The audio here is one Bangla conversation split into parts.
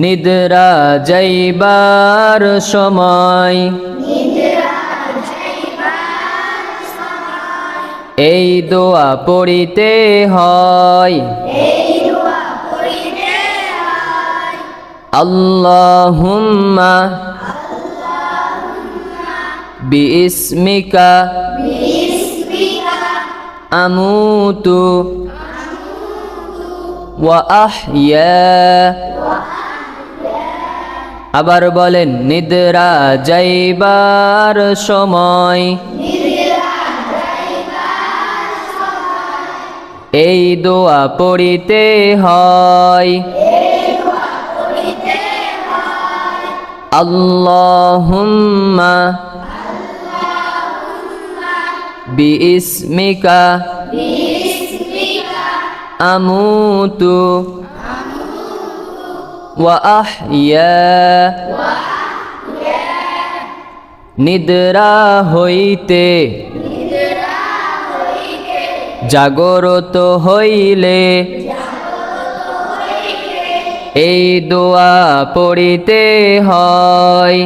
নিদ্রা যাইবার সময় এই দোয়া পড়িতে হয়। আল্লাহুম্মা বিইসমিকা আমুতু ওয়া আহইয়া। আবার বলেন, নিদ্রা যাইবার সময় এই দোয়া পড়িতে হয়। আল্লাহুম্মা বিইসমিকা আমুতু ওয়া আহইয়া। নিদ্রা হইতে জাগরত হইলে এই দোয়া পড়িতে হয়।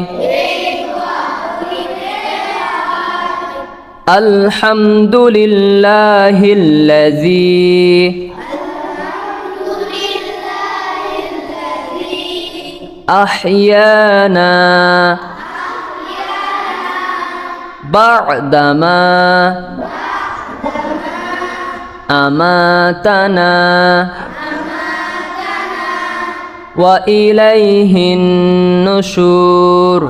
আলহামদুলিল্লাহিল্লাযী আহইয়ানা বা'দামা আমাতানা ওয়া ইলাইহিন নুশুর।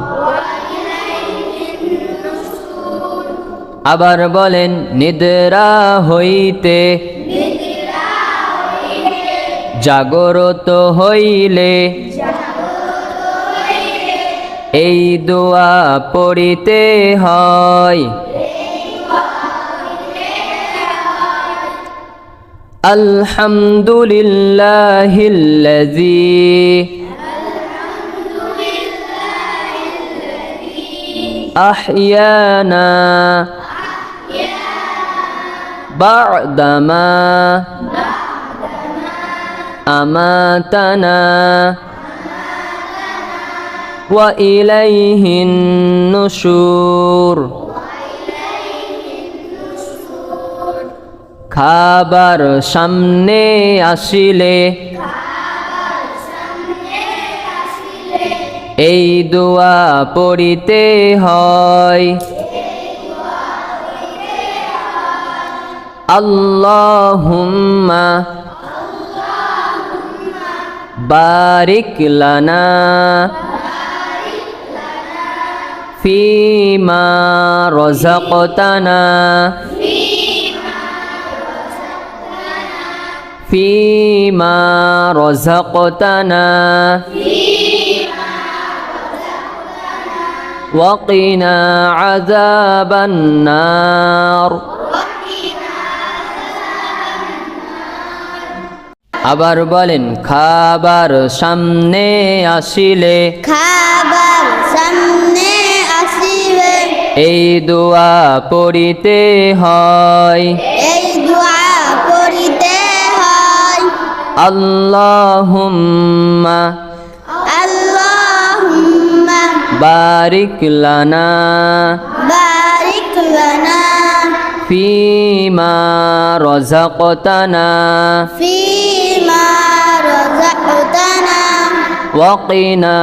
আবার বলেন, নিদ্রা হইতে জাগরত হইলে এই দোয়া পড়িতে হয়। আলহামদুলিল্লাহিল্লাযী আহইয়ানা বা'দামা আমাতানা ওয়া ইলাইহিন নুশুর। খাবার সামনে আসিলে এই দোয়া পড়িতে হয়। আল্লাহুম্মা বারিক লানা ফীমা রাযাকতানা ফীমা রাযাকতানা ওয়া কিনা আযাবান নার। আবার বলেন, খাবার সামনে আসিলে এই দোয়া পড়িতে হয়। আল্লাহুম্মা বারিক লানা ফীমা রাযাকতানা ওয়া কিনা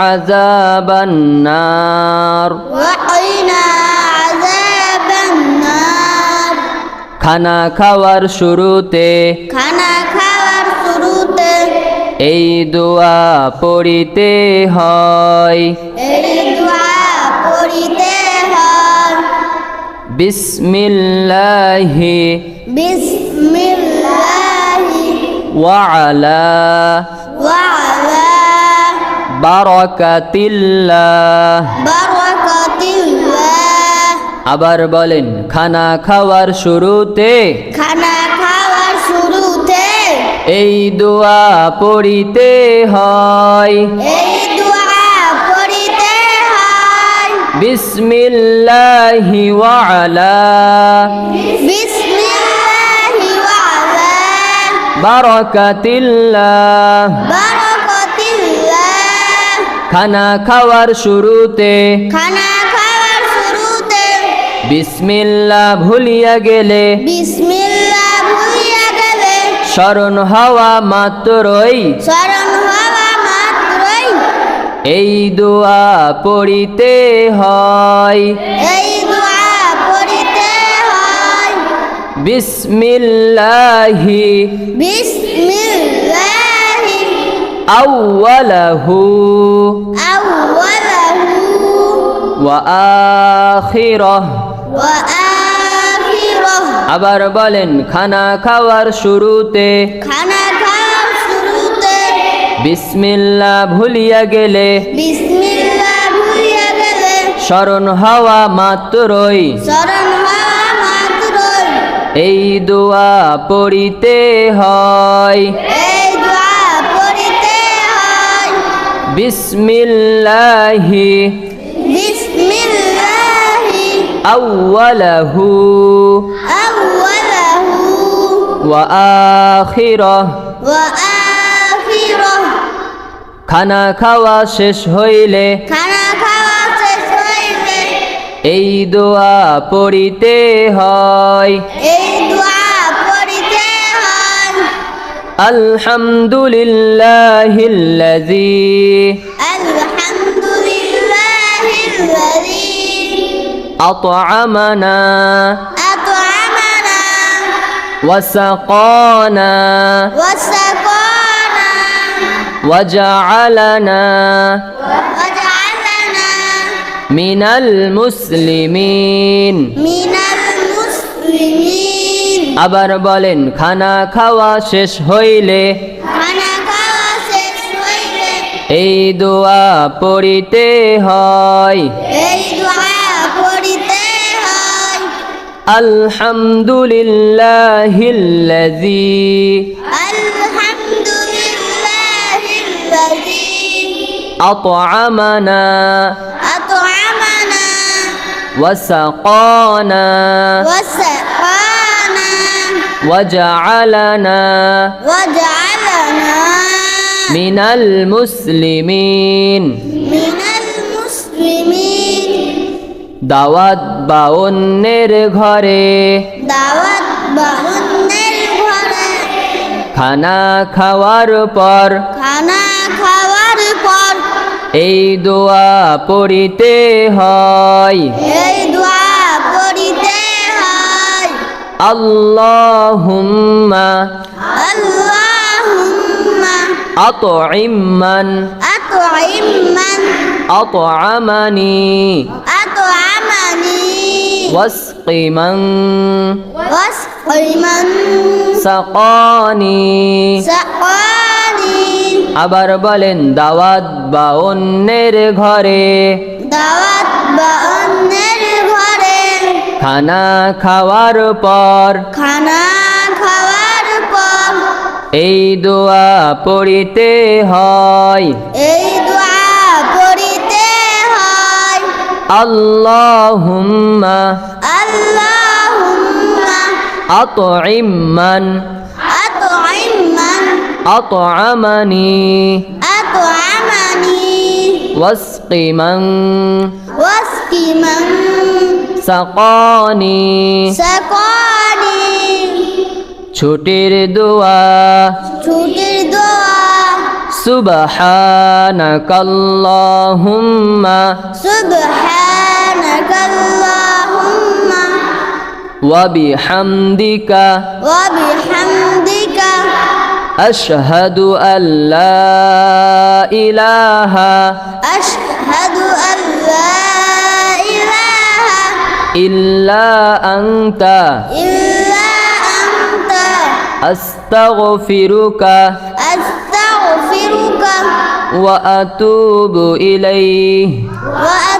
আযাবান নার। খানা খাওয়ার শুরুতে এই দোয়া পড়িতে হয়। বিসমিল্লাহি ওয়া আলা বারাকাতিল্লাহ। আবার বলেন, খানা খাওয়ার শুরুতে এই দোয়া পড়িতে হয়। বিসমিল্লাহি ওয়া আলা বারাকাতিল্লাহ খানা খাওয়ার শুরুতে খানা খাওয়ার শুরুতে বিসমিল্লাহ ভুলিয়া গেলে বিসমিল্লাহ ভুলিয়া গেলে স্মরণ হওয়া মাত্রই স্মরণ হওয়া মাত্রই এই দোয়া পড়িতে হয়। এই দোয়া পড়িতে হয়। বিসমিল্লাহি বিসমিল্লাহি আউওয়ালাহু আউওয়ালাহু ওয়া আখিরাহ। ওয়া আখিরাহ। আবার বলেন খানা খাওয়ার শুরুতে খানা খাওয়ার শুরুতে বিসমিল্লাহ ভুলিয়া গেলে বিসমিল্লাহ ভুলিয়া গেলে স্মরণ হওয়া মাত্রই স্মরণ হওয়া মাত্রই এই দোয়া পড়িতে হয়। এই দোয়া পড়িতে হয়। বিসমিল্লাহি বিসমিল্লাহি আউওয়ালাহু আউওয়ালাহু ওয়া আখিরাহ। ওয়া আখিরাহ। খানা খাওয়া শেষ হইলে খানা খাওয়া শেষ হইলে এই দোয়া পড়িতে হয়। এই দোয়া পড়িতে হয়। আলহামদুলিল্লাহিল্লাযী আলহামদুলিল্লাহিল্লাযী আত'আমানা আত'আমানা ওয়া সাকানা ওয়া সাকানা ওয়া জা'আলানা ওয়া জা'আলানা মিনাল মুসলিমিন। মিনাল মুসলিমিন। আবার বলেন খানা খাওয়া শেষ হইলে খানা খাওয়া শেষ হইলে এই দোয়া পড়িতে হয়। এই দোয়া পড়িতে হয়। আলহামদুলিল্লাহিল্লাযী আলহামদুলিল্লাহিল্লাযী আত'আমানা আত'আমানা ওয়া সাকানা ওয়া সাকানা ওয়া জা'আলানা ওয়া জা'আলানা মিনাল মুসলিমিন। মিনাল মুসলিমিন। দাওয়াত বা অন্যের ঘরে দাওয়াত বা অন্যের ঘরে খানা খাওয়ার পর খানা খাওয়ার পর এই দোয়া পড়িতে হয়। এই দোয়া পড়িতে হয়। আল্লাহুম্মা আল্লাহুম্মা আত'ইম্মান আত'ইম্মান আত'আমানি আত'আমানি ওয়াসকিমান ওয়াসকিমান সাকানি। সাকানি। আবার বলেন দাওয়াত বা অন্যের ঘরে দাওয়াত বা অন্যের ঘরে খানা খাওয়ার পর খানা খাওয়ার পর এই দোয়া পড়িতে হয়। এই দোয়া পড়িতে হয়। আল্লাহুম্মা আল্লাহুম্মা আত'ইম্মান আত'ইম্মান আত'আমানি আত'আমানি ওয়াসকিমান ওয়াসকিমান সাকানি। সাকানি। ছুটির দোয়া ছুটির দোয়া সুবহানাকাল্লাহুম্মা সুবহানাকাল্লাহুম্মা ওয়া বিহামদিকা ওয়া বিহামদিকা আশহাদু আল্লা ইলাহা আশহাদু আল্লা ইলাহা ইল্লা আনতা ইল্লা আনতা আস্তাগফিরুকা আস্তাগফিরুকা ওয়া আতুবু ইলাইহি। ওয়া